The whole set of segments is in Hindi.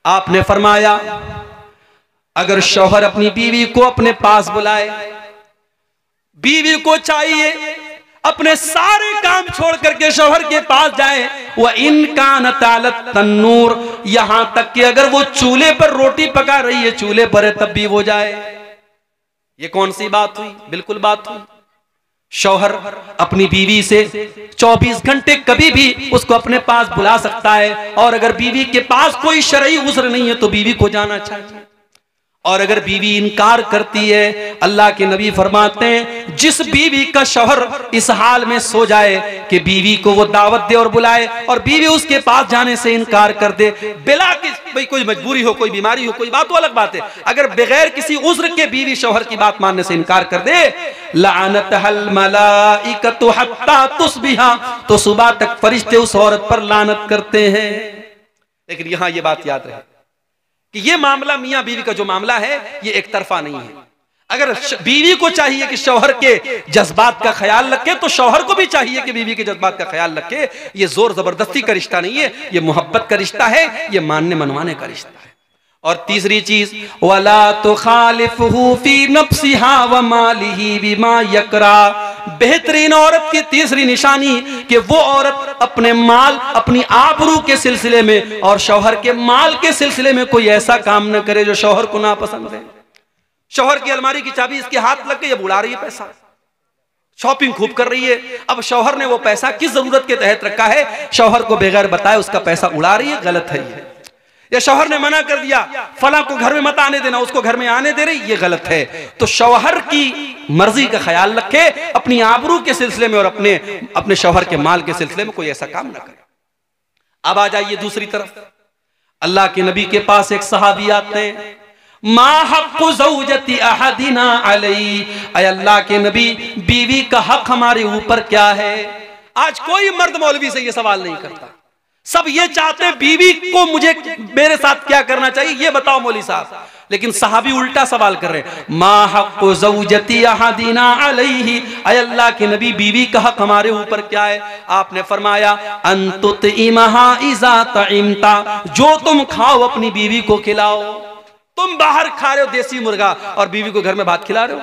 आपने फरमाया अगर शौहर अपनी बीवी को अपने पास बुलाए, बीवी को चाहिए अपने सारे काम छोड़ करके शौहर के पास जाए, वह इनकान तालत तन्नूर, यहां तक कि अगर वो चूल्हे पर रोटी पका रही है, चूल्हे पर है, तब भी वो जाए। ये कौन सी बात हुई? बिल्कुल बात हुई। शौहर अपनी बीवी से 24 घंटे कभी भी उसको अपने पास बुला सकता है, और अगर बीवी के पास कोई शरई उज़्र नहीं है तो बीवी को जाना चाहिए। और अगर बीवी इनकार करती है, अल्लाह के नबी फरमाते हैं जिस बीवी का शौहर इस हाल में सो जाए कि बीवी को वो दावत दे और बुलाए, और बीवी उसके पास जाने से इनकार कर दे, बिला कि भाई कोई मजबूरी हो, कोई बीमारी हो, कोई बात तो अलग बात है, अगर बगैर किसी उज़्र के बीवी शौहर की बात मानने से इनकार कर दे, लानतहल मलाइकतु हत्ता तुस्बिहा, तो सुबह तक फरिश्ते उस औरत पर लानत करते हैं। लेकिन यहां ये बात याद रहे कि ये मामला मियां बीवी का जो मामला है ये एक तरफा नहीं है। अगर बीवी को चाहिए कि शौहर के जज्बात का ख्याल रखे, तो शौहर को भी चाहिए कि बीवी के जज्बात का ख्याल रखे। ये जोर जबरदस्ती का रिश्ता नहीं है, ये मोहब्बत का रिश्ता है, ये मानने मनवाने का रिश्ता है। और तीसरी चीज, वला तुखालिफहु फी नफ्सिहा व मालिही बिमा यकरा, बेहतरीन औरत की तीसरी निशानी कि वो औरत अपने माल, अपनी आबरू के सिलसिले में और शौहर के माल के सिलसिले में कोई ऐसा काम न करे जो शौहर को नापसंद है। शौहर की अलमारी की चाबी इसके हाथ लग गई, अब उड़ा रही है पैसा, शॉपिंग खूब कर रही है। अब शौहर ने वो पैसा किस जरूरत के तहत रखा है, शौहर को बगैर बताए उसका पैसा उड़ा रही है, गलत है ये। या शौहर ने मना कर दिया फला को घर में मत आने देना, उसको घर में आने दे रही, ये गलत है। तो शौहर की मर्जी का ख्याल रखे अपनी आबरू के सिलसिले में और अपने शौहर के माल के सिलसिले में कोई ऐसा काम ना करे। अब आ जाइए दूसरी तरफ, अल्लाह के नबी के पास एक सहाबी आते हैं, मा हक़्क़ु ज़ौजति अहदिना अलैहि, ऐ अल्लाह के नबी बीवी का हक हमारे ऊपर क्या है। आज कोई मर्द मौलवी से ये सवाल नहीं करता, सब ये चाहते हैं बीवी को मुझे मेरे साथ क्या करना चाहिए ये बताओ मौलवी साहब। लेकिन सहाबी उल्टा सवाल कर रहे हैं, मा हक़्क़ु ज़ौजति अहदिना अलैहि, ऐ अल्लाह के नबी बीवी का हक हमारे ऊपर क्या है। आपने फरमाया अन तुतइमहा इज़ा तइमता, जो तुम खाओ अपनी बीवी को खिलाओ। तुम बाहर खा रहे हो देसी मुर्गा और बीवी को घर में भात खिला रहे हो,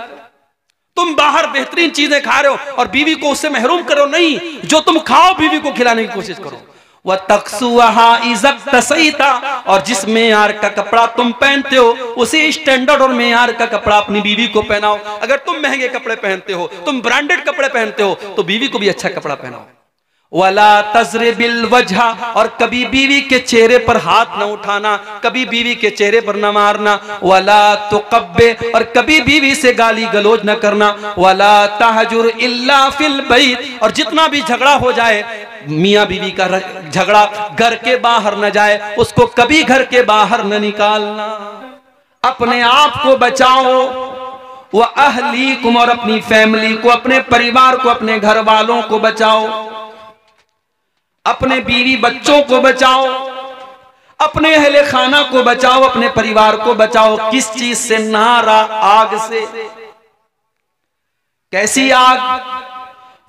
तुम बाहर बेहतरीन चीजें खा रहे हो और बीवी को उससे महरूम करो नहीं, जो तुम खाओ बीवी को खिलाने की कोशिश करो। वह तक्सुहा इज़्ज़त तसईता, और जिस मेयार का कपड़ा तुम पहनते हो उसी स्टैंडर्ड और मेयार का कपड़ा अपनी बीवी को पहनाओ। अगर तुम महंगे कपड़े पहनते हो, तुम ब्रांडेड कपड़े पहनते हो, तो बीवी को भी अच्छा कपड़ा पहनाओ। वला तज़रिबिल वजहा, और कभी बीवी के चेहरे पर हाथ न उठाना, कभी बीवी के चेहरे पर न मारना। वला तुक़ब्बे, और कभी बीवी से गाली गलौज न करना। वला तहजुर इल्ला फिल बैत, और जितना भी झगड़ा हो जाए, मियाँ बीवी का झगड़ा घर के बाहर न जाए, उसको कभी घर के बाहर न निकालना। अपने आप को बचाओ, वह अहलीकुम, और अपनी फैमिली को, अपने परिवार को, अपने घर वालों को बचाओ, अपने बीवी बच्चों को बचाओ, अपने अहले खाना को बचाओ, अपने परिवार को बचाओ। किस चीज से? नारा, आग से। कैसी आग?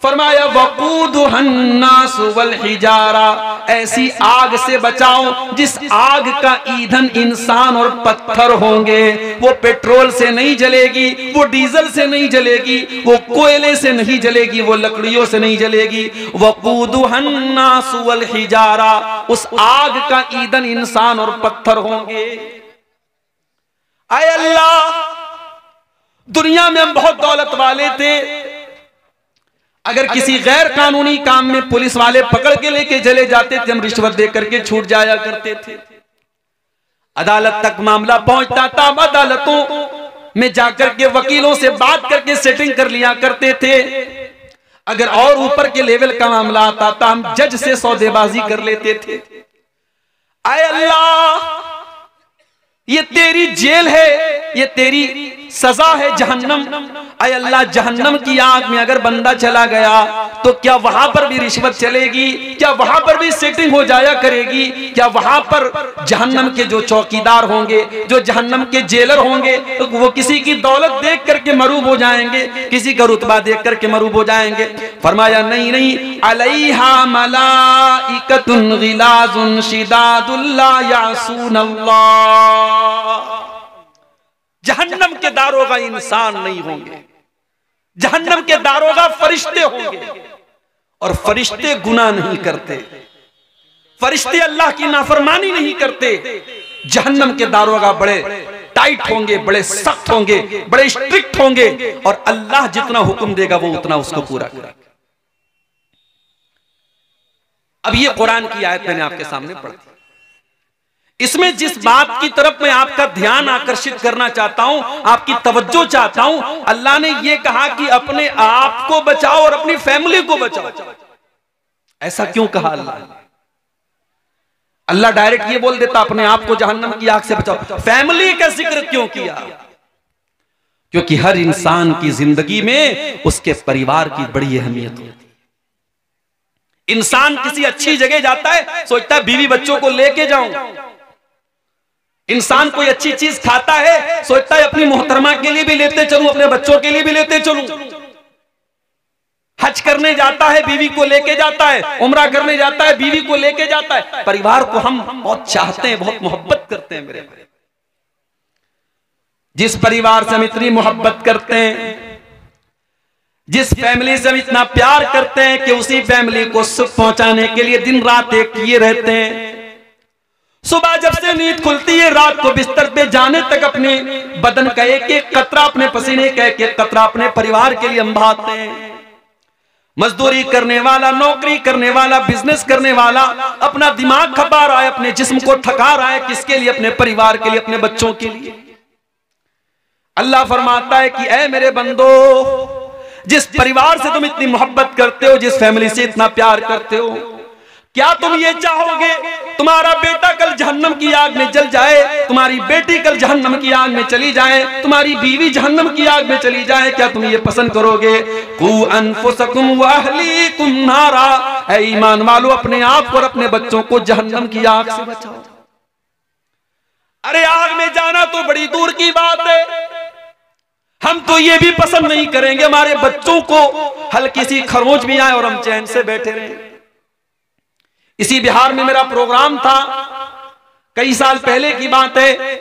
फरमाया वक़ूदुहन्नास वल हिजारा, ऐसी आग से बचाओ जिस आग का ईंधन इंसान और पत्थर होंगे। वो पेट्रोल से नहीं जलेगी, वो डीजल से नहीं जलेगी, वो कोयले से नहीं जलेगी, वो लकड़ियों से नहीं जलेगी। वक़ूदुहन्नास वल हिजारा, उस आग का ईंधन इंसान और पत्थर होंगे। आए अल्लाह, दुनिया में हम बहुत दौलत वाले थे, अगर किसी गैर कानूनी काम में पुलिस वाले पकड़ के लेके चले जाते थे, हम रिश्वत दे करके छूट जाया करते थे। अदालत तक मामला पहुंचता था, अदालतों में जाकर के वकीलों से बात करके सेटिंग कर लिया करते थे। अगर और ऊपर के लेवल का मामला आता था, हम जज से सौदेबाजी कर लेते थे। आए अल्लाह, ये तेरी जेल है, ये तेरी सजा है जहन्नम। अय अल्लाह, जहन्नम की आग में अगर बंदा चला गया तो क्या वहां पर भी रिश्वत चलेगी? क्या वहां पर भी सेटिंग हो जाया करेगी? क्या वहां पर जहन्नम के जो चौकीदार होंगे, जो जहन्नम के जेलर होंगे, तो वो किसी की दौलत देख करके मरूब हो जाएंगे, किसी का रुतबा देख करके मरूब हो जाएंगे? फरमाया नहीं नहीं, अलैहा मलाइकतुन गिलाजुन शिदादुन ला यासून अल्लाह। जहन्नम के दारोगा इंसान नहीं होंगे, जहन्नम के दारोगा फरिश्ते होंगे, और फरिश्ते गुनाह नहीं करते, फरिश्ते अल्लाह की नाफरमानी नहीं करते। जहन्नम के दारोगा बड़े टाइट होंगे, बड़े सख्त होंगे, बड़े स्ट्रिक्ट होंगे, और अल्लाह जितना हुक्म देगा वो उतना उसको पूरा करेगा। अब ये कुरान की आयत मैंने आपके सामने पढ़ी, इसमें जिस बात की तरफ मैं आपका ध्यान आकर्षित करना चाहता हूं, आपकी तवज्जो चाहता हूं, अल्लाह ने यह कहा कि अपने आप को बचाओ और अपनी फैमिली को बचाओ। ऐसा क्यों कहा अल्लाह? अल्लाह डायरेक्ट ये बोल देता अपने आप को जहन्नम की आग से बचाओ, फैमिली का जिक्र क्यों किया? क्योंकि हर इंसान की जिंदगी में उसके परिवार की बड़ी अहमियत होती है। इंसान किसी अच्छी जगह जाता है, सोचता है बीवी बच्चों को लेके जाऊं। इंसान कोई अच्छी चीज खाता है, सोचता है अपनी मोहतरमा के लिए भी लेते चलूं, अपने बच्चों के लिए भी लेते चलूं। हज करने जाता है, बीवी को लेके जाता है, उम्रा करने जाता है, बीवी को लेके जाता है। परिवार को हम बहुत चाहते हैं, बहुत मोहब्बत करते हैं मेरे भाई। जिस परिवार से हम इतनी मोहब्बत करते हैं, जिस फैमिली से हम इतना प्यार करते हैं कि उसी फैमिली को सुख पहुंचाने के लिए दिन रात एक किए रहते हैं। सुबह जब से नींद खुलती है, रात को बिस्तर पे जाने तक अपने बदन का एक एक कतरा, अपने पसीने का एक एक कतरा अपने परिवार के लिए हम बहाते हैं। मजदूरी करने वाला, नौकरी करने वाला, बिजनेस करने वाला अपना दिमाग खपा रहा है, अपने जिस्म को थका रहा है, किसके लिए? अपने परिवार के लिए, अपने बच्चों के लिए। अल्लाह फरमाता है कि ऐ मेरे बंदो, जिस परिवार से तुम इतनी मोहब्बत करते हो, जिस फैमिली से इतना प्यार करते हो, क्या तुम ये चाहोगे तुम्हारा बेटा कल जहन्नम की आग में जल जाए, तुम्हारी बेटी कल जहन्नम की आग में चली जाए, तुम्हारी बीवी जहन्नम की आग में चली जाए? क्या तुम ये पसंद करोगे? कू अनफुसकुम व अहलीकुम नारा, ऐ ईमान वालो, अपने आप और अपने बच्चों को जहन्नम की आग से बचाओ। अरे आग में जाना तो बड़ी दूर की बात है, हम तो ये भी पसंद नहीं करेंगे हमारे बच्चों को हल्की सी खरोंच भी आए और हम चैन से बैठे रहें। इसी बिहार में मेरा प्रोग्राम था, कई साल पहले की बात है।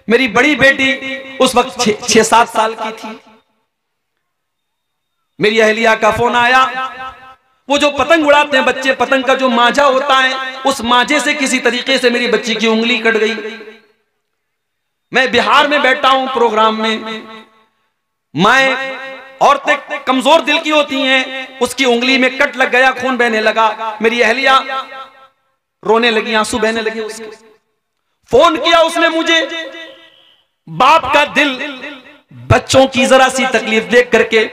मेरी बड़ी बेटी उस वक्त 6-7 साल की थी। मेरी अहलिया का फोन आया। वो जो पतंग उड़ाते हैं बच्चे, पतंग का जो मांझा होता है, उस मांझे से किसी तरीके से मेरी बच्ची की उंगली कट गई। मैं बिहार में बैठा हूं प्रोग्राम में, मैं औरतें कमजोर दिल की होती हैं, उसकी उंगली में कट लग गया, खून बहने लगा। मेरी अहलिया रोने लगी, आंसू बहने लगे उसके। फोन किया उसने मुझे। बाप का दिल बच्चों की जरा सी तकलीफ देख करके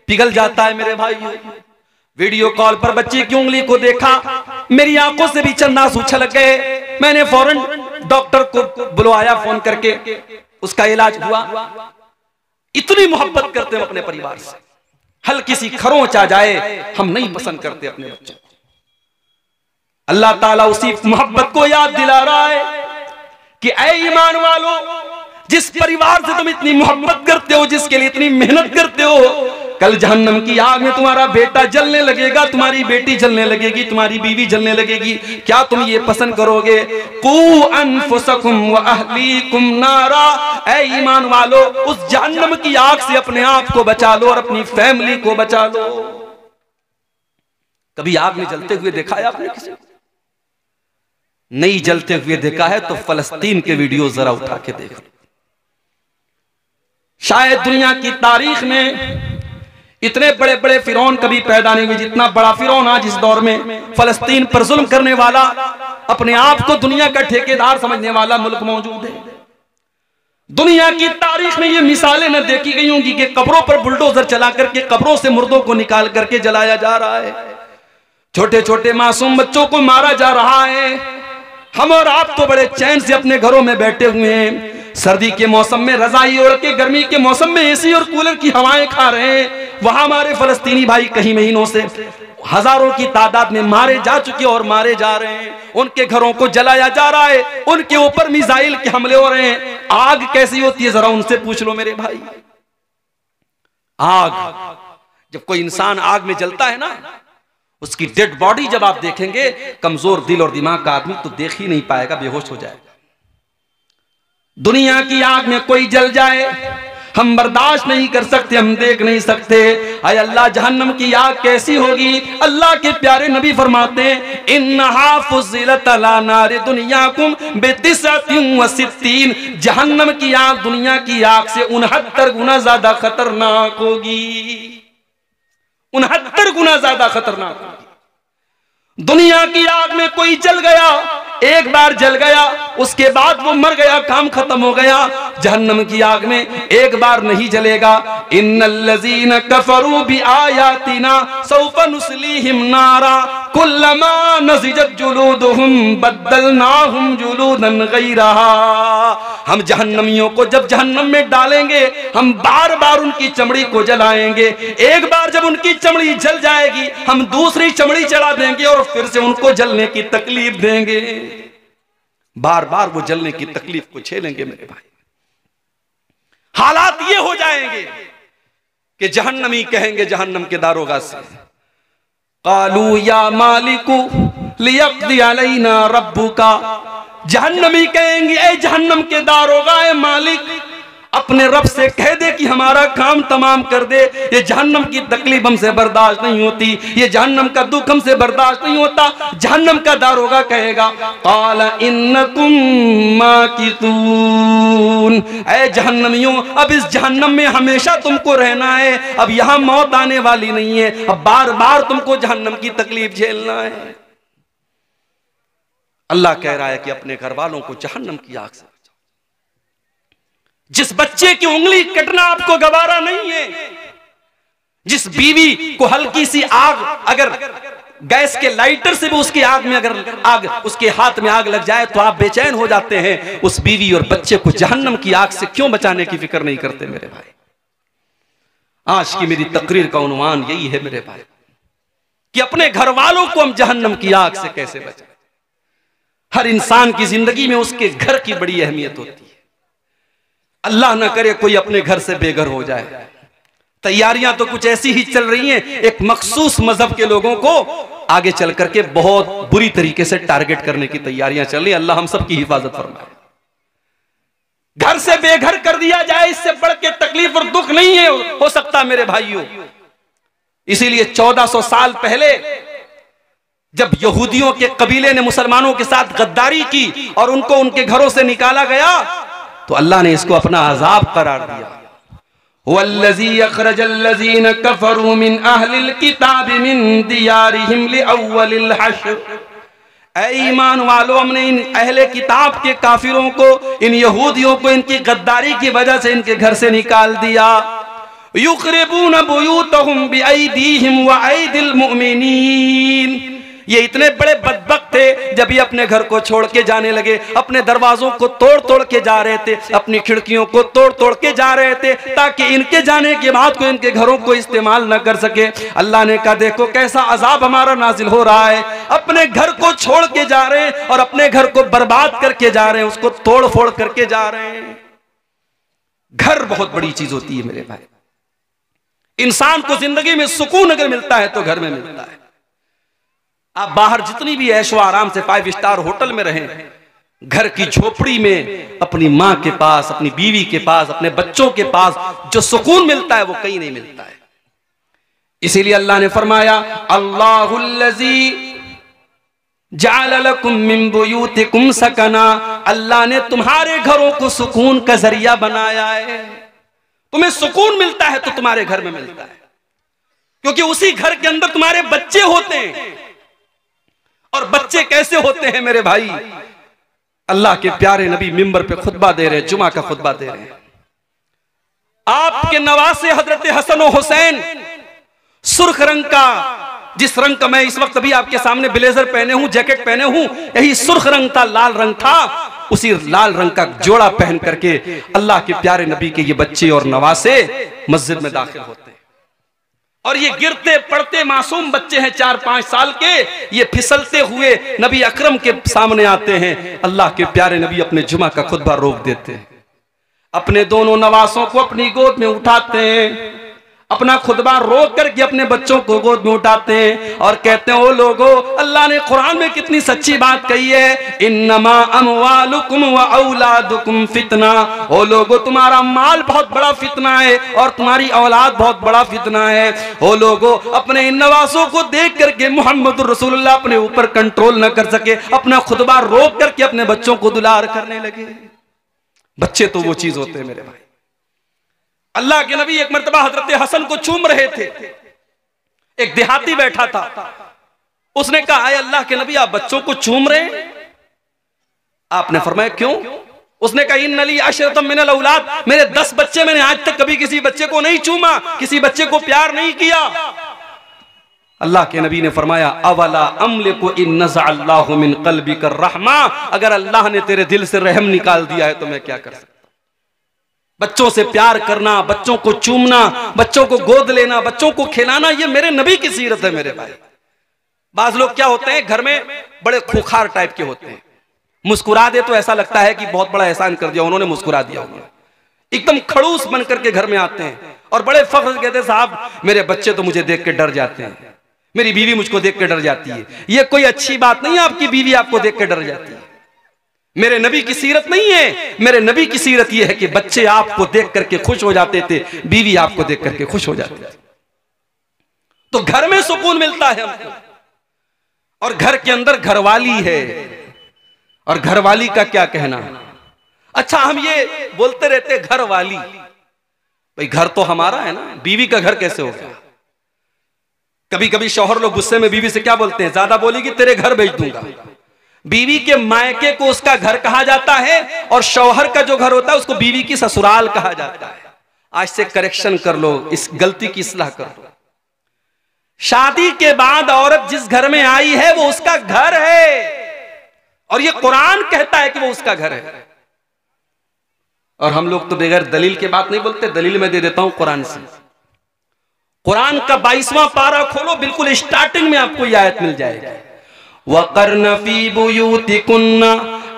पिघल जाता है मेरे भाइयों। वीडियो कॉल पर बच्ची की उंगली को देखा, मेरी आंखों से भी चंद आंसू छलक गए। मैंने फौरन डॉक्टर को बुलवाया फोन करके, उसका इलाज हुआ। इतनी मोहब्बत करते हैं अपने परिवार से, हल्की सी खरोंच आ जाए हम नहीं पसंद करते अपने बच्चों को। अल्लाह ताला उसी मोहब्बत को याद दिला रहा है कि ऐ ईमान वालों, जिस परिवार से तुम इतनी मोहब्बत करते हो, जिसके लिए इतनी मेहनत करते हो, कल जहन्नम की आग में तुम्हारा बेटा जलने लगेगा, तुम्हारी बेटी जलने लगेगी, तुम्हारी बीवी जलने लगेगी। क्या तुम ये पसंद करोगे? कू अनफुसकुम व अहलीकुम नारा, ऐ ईमान वालो, उस जहन्नम की आग से अपने आप को बचा लो और अपनी फैमिली को बचा लो। कभी आग में जलते हुए देखा है आपने किसी को? नहीं जलते हुए देखा है तो फलस्तीन के वीडियो जरा उठा के देखो। शायद दुनिया की तारीख में इतने बड़े बड़े फिरौन कभी पैदा नहीं हुए जितना बड़ा फिरौन आज इस दौर में फलस्तीन पर जुल्म करने वाला, अपने आप को दुनिया का ठेकेदार समझने वाला मुल्क मौजूद है। दुनिया की तारीख में ये मिसालें न देखी गई होंगी कि कब्रों पर बुलडोजर चला करके कब्रों से मुर्दों को निकाल करके जलाया जा रहा है, छोटे छोटे मासूम बच्चों को मारा जा रहा है। हम और आप तो बड़े चैन से अपने घरों में बैठे हुए हैं, सर्दी के मौसम में रजाई ओढ़ के, गर्मी के मौसम में एसी और कूलर की हवाएं खा रहे हैं। वहां हमारे फलस्तीनी भाई कई महीनों से हजारों की तादाद में मारे जा चुके और मारे जा रहे हैं। उनके घरों को जलाया जा रहा है, उनके ऊपर मिसाइल के हमले हो रहे हैं। आग कैसी होती है जरा उनसे पूछ लो मेरे भाई। आग, जब कोई इंसान आग में जलता है ना, उसकी डेड बॉडी जब आप देखेंगे, कमजोर दिल और दिमाग का आदमी तो देख ही नहीं पाएगा, बेहोश हो जाएगा। दुनिया की आग में कोई जल जाए हम बर्दाश्त नहीं कर सकते, हम देख नहीं सकते। आय अल्लाह, जहन्नम की आग कैसी होगी? अल्लाह के प्यारे नबी फरमाते हैं, इन्नहा फुज़िलत अला नारि दुनियाकुम बितिसअतिन व सित्तीन, जहन्नम की आग दुनिया की आग से 69 गुना ज्यादा खतरनाक होगी। 69 गुना ज्यादा खतरनाक होगी। दुनिया की आग में कोई जल गया, एक बार जल गया, उसके बाद वो मर गया, काम खत्म हो गया। जहन्नम की आग में एक बार नहीं जलेगा। इन्नल्लज़ीना कफरू बिआयातिना सौफ नुस्लीहिम नारा कुल्लमा नज़िजत जुलूदुहुम बद्दलनाहुम जुलूदन गैरहा। हम जहन्नमियों को जब जहन्नम में डालेंगे, हम बार बार उनकी चमड़ी को जलाएंगे। एक बार जब उनकी चमड़ी जल जाएगी, हम दूसरी चमड़ी चढ़ा देंगे और फिर से उनको जलने की तकलीफ देंगे। बार बार वो जलने की तकलीफ को झेलेंगे मेरे भाई। हालात ये हो जाएंगे कि जहन्नमी कहेंगे जहन्नम के दारोगा से, कालू या मालिकू लियक़्दी अलैना रब्बुका। जहन्नमी कहेंगे, ए जहन्नम के दारोगा, ए मालिक, अपने रब से कह दे कि हमारा काम तमाम कर दे। ये जहन्नम की तकलीफ हमसे बर्दाश्त नहीं होती, ये जहन्नम का दुख हमसे बर्दाश्त नहीं होता। जहन्नम का दारोगा कहेगा, क़ाल इन्नकुम माकितून, ऐ जहन्नमियों, अब इस जहन्नम में हमेशा तुमको रहना है, अब यहां मौत आने वाली नहीं है, अब बार बार तुमको जहन्नम की तकलीफ झेलना है। अल्लाह कह रहा है कि अपने घर वालों को जहन्नम की आग से, जिस बच्चे की उंगली कटना आपको गवारा नहीं है, जिस बीवी को हल्की सी आग, अगर गैस के लाइटर से भी उसकी आग में अगर आग, उसके हाथ में आग लग जाए तो आप बेचैन हो जाते हैं, उस बीवी और बच्चे को जहन्नम की आग से क्यों बचाने की फिक्र नहीं करते मेरे भाई। आज की मेरी तकरीर का उन्वान यही है मेरे भाई कि अपने घर वालों को हम जहन्नम की आग से कैसे बचाएं। हर इंसान की जिंदगी में उसके घर की बड़ी अहमियत होती है। अल्लाह ना करे कोई अपने घर से बेघर हो जाए। तैयारियां तो कुछ ऐसी ही चल रही हैं, एक मखसूस मजहब के लोगों को आगे चल करके बहुत बुरी तरीके से टारगेट करने की तैयारियां चल रही हैं। अल्लाह हम सब की हिफाजत फरमाए। घर से बेघर कर दिया जाए, इससे बढ़ के तकलीफ और दुख नहीं है हो सकता मेरे भाइयों। इसीलिए 1400 साल पहले जब यहूदियों के कबीले ने मुसलमानों के साथ गद्दारी की और उनको उनके घरों से निकाला गया, तो अल्लाह ने इसको अपना अजाब करार दिया। वल्लज़ी अखरजल्लज़ीन कफरू मिन अहलिल किताब मिन दियारिहिम लिअव्वलिल हश्र। ऐ ईमान वालों, हमने इन अहले किताब के काफिरों को, इन यहूदियों को इनकी गद्दारी की वजह से इनके घर से निकाल दिया। युखरिबून बुयूतहुम बिअयदीहिम व अयदिल मुमिनीन। ये इतने बड़े बदबख्त थे, जब ये अपने घर को छोड़ के जाने लगे, अपने दरवाजों को तोड़ तोड़ के जा रहे थे, अपनी खिड़कियों को तोड़ तोड़ के जा रहे थे, ताकि इनके जाने के बाद को इनके घरों को इस्तेमाल न कर सके। अल्लाह ने कहा, देखो कैसा अजाब हमारा नाजिल हो रहा है। अपने घर को छोड़ के जा रहे हैं और अपने घर को बर्बाद करके जा रहे हैं, उसको तोड़ फोड़ करके जा रहे हैं। घर बहुत बड़ी चीज होती है मेरे भाई। इंसान को जिंदगी में सुकून अगर मिलता है तो घर में मिलता है। आप बाहर जितनी भी ऐशो आराम से 5 स्टार होटल में रहें, घर की झोपड़ी में अपनी माँ के पास, अपनी बीवी के पास, अपने बच्चों के पास जो सुकून मिलता है वो कहीं नहीं मिलता है। इसीलिए अल्लाह ने फरमाया, अल्लाहुल्लज़ी जअल लकुम मिन बुयूतिकुम सकना। अल्लाह ने तुम्हारे घरों को सुकून का जरिया बनाया है। तुम्हें सुकून मिलता है तो तुम्हारे घर में मिलता है, क्योंकि उसी घर के अंदर तुम्हारे बच्चे होते हैं। और बच्चे कैसे होते हैं मेरे भाई? अल्लाह के प्यारे नबी मिंबर पे खुतबा दे रहे हैं, जुमा का खुतबा दे रहे हैं। आपके नवासे हजरत हसन और हुसैन सुर्ख रंग का, जिस रंग का मैं इस वक्त अभी आपके सामने ब्लेजर पहने हूं, जैकेट पहने हूं, यही सुर्ख रंग था, लाल रंग था। उसी लाल रंग का जोड़ा पहन करके अल्लाह के प्यारे नबी के ये बच्चे और नवासे मस्जिद में दाखिल होते हैं। और ये गिरते पड़ते मासूम बच्चे हैं 4-5 साल के, ये फिसलते हुए नबी अकरम के सामने आते हैं। अल्लाह के प्यारे नबी अपने जुमा का खुतबा रोक देते हैं, अपने दोनों नवासों को अपनी गोद में उठाते हैं, अपना खुतबा रोक करके अपने बच्चों को गोद में उठाते हैं और कहते हैं, ओ लोगों, अल्लाह ने कुरान में कितनी सच्ची बात कही है, इन्नमा अमवालुकुम व औलादुकुम फितना। ओ लोगों, तुम्हारा माल बहुत बड़ा फितना है और तुम्हारी औलाद बहुत बड़ा फितना है। ओ लोगों, अपने इन नवासों को देख करके मोहम्मद रसूलुल्लाह अपने ऊपर कंट्रोल न कर सके, अपना खुतबा रोक करके अपने बच्चों को दुलार करने लगे। बच्चे तो वो चीज होते हैं मेरे भाई। अल्लाह के नबी एक मर्तबा हजरत हसन को चूम रहे थे, एक देहाती बैठा था, उसने कहा, आए अल्लाह के नबी, आप बच्चों को चूम रहे हैं? आपने फरमाया, क्यों? उसने कहा, इन्नली अशरतम मिनल औलाद, मेरे 10 बच्चे, मैंने आज तक कभी किसी बच्चे को नहीं चूमा, किसी बच्चे को प्यार नहीं किया। अल्लाह के नबी ने फरमाया, अवला अमलिकु इन नज़अल्लाहु मिन क़ल्बिका रहमा, अगर अल्लाह ने तेरे दिल से रहम निकाल दिया है तो मैं क्या कर सकता। बच्चों से प्यार करना, बच्चों को चूमना, बच्चों को गोद लेना, बच्चों को खिलाना, ये मेरे नबी की सीरत है मेरे भाई। बाज लोग क्या होते हैं, घर में बड़े खूंखार टाइप के होते हैं, मुस्कुरा दे तो ऐसा लगता है कि बहुत बड़ा एहसान कर दिया उन्होंने, मुस्कुरा दिया उन्होंने। एकदम खड़ूस बन करके घर में आते हैं और बड़े फख्र से कहते हैं, साहब मेरे बच्चे तो मुझे देख के डर जाते हैं, मेरी बीवी मुझको देख के डर जाती है। ये कोई अच्छी बात नहीं है, आपकी बीवी आपको देख के डर जाती है। मेरे नबी की सीरत नहीं है। मेरे नबी की सीरत यह है कि बच्चे आपको देख करके खुश हो जाते थे, बीवी आपको देख करके खुश हो जाती थी। तो घर में सुकून मिलता है हमको, और घर के अंदर घरवाली है, और घरवाली का क्या कहना। अच्छा, हम ये बोलते रहते घरवाली, भाई घर तो हमारा है ना, बीवी का घर कैसे हो गया। कभी कभी शौहर लोग गुस्से में बीवी से क्या बोलते हैं, ज्यादा बोलेगी तेरे घर भेज दूंगा। बीवी के मायके को उसका घर कहा जाता है, और शौहर का जो घर होता है उसको बीवी की ससुराल कहा जाता है। आज से करेक्शन कर लो, इस गलती की इस्लाह कर लो। शादी के बाद औरत जिस घर में आई है वो उसका घर है, और ये कुरान कहता है कि वो उसका घर है। और हम लोग तो बगैर दलील के बात नहीं बोलते। दलील मैं दे देता हूं कुरान से। कुरान का 22वां पारा खोलो, बिल्कुल स्टार्टिंग में आपको यह आयत मिल जाएगी, वक़र्न फ़ी बुयूतिकुन्ना,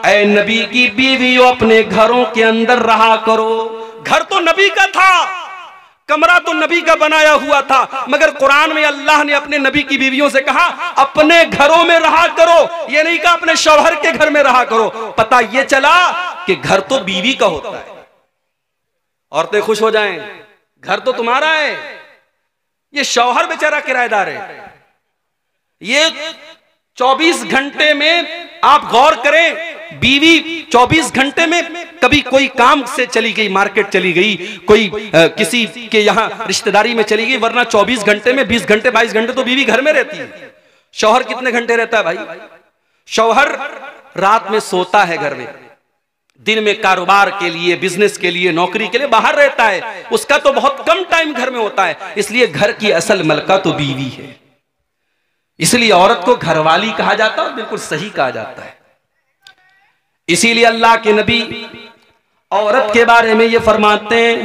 ऐ नबी की बीवियों अपने घरों के अंदर रहा करो। घर तो नबी का था, कमरा तो नबी का बनाया हुआ था, मगर कुरान में अल्लाह ने अपने नबी की बीवियों से कहा अपने घरों में रहा करो। ये नहीं कहा अपने शौहर के घर में रहा करो। पता ये चला कि घर तो बीवी का होता है। औरतें खुश हो जाएं, घर तो तुम्हारा है, ये शौहर बेचारा किराएदार है। ये 24 घंटे में आप गौर करें, बीवी 24 घंटे में कभी कोई काम से चली गई, मार्केट चली गई, कोई किसी के यहाँ रिश्तेदारी में चली गई, वरना 24 घंटे में 20 घंटे 22 घंटे तो बीवी घर में रहती है। शौहर कितने घंटे रहता है भाई? शौहर रात में सोता है घर में, दिन में कारोबार के लिए, बिजनेस के लिए, नौकरी के लिए बाहर रहता है। उसका तो बहुत कम टाइम घर में होता है। इसलिए घर की असल मलका तो बीवी है, इसलिए औरत को घरवाली कहा जाता है, और बिल्कुल सही कहा जाता है। इसीलिए अल्लाह के नबी औरत के बारे में ये फरमाते हैं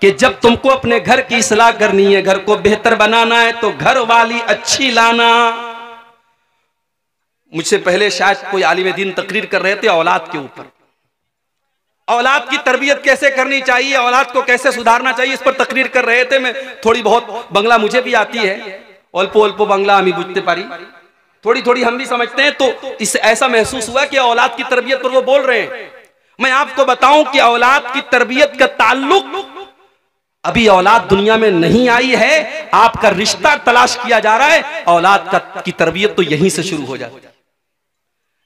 कि जब तुमको अपने घर की इस्लाह करनी है, घर को बेहतर बनाना है, तो घर वाली अच्छी लाना। मुझसे पहले शायद कोई आलिम दीन तकरीर कर रहे थे औलाद के ऊपर, औलाद की तरबियत कैसे करनी चाहिए, औलाद को कैसे सुधारना चाहिए, इस पर तकरीर कर रहे थे। मैं थोड़ी बहुत बंगला मुझे भी आती है, अल्पो अल्पो बंगला हम बुझते पारी, थोड़ी थोड़ी हम भी समझते हैं। तो इससे ऐसा महसूस हुआ कि औलाद की तरबियत पर वो बोल रहे हैं। मैं आपको बताऊं कि औलाद की तरबियत का ताल्लुक, अभी औलाद दुनिया में नहीं आई है, आपका रिश्ता तलाश किया जा रहा है, औलाद की तरबियत तो यहीं से शुरू हो जाती है।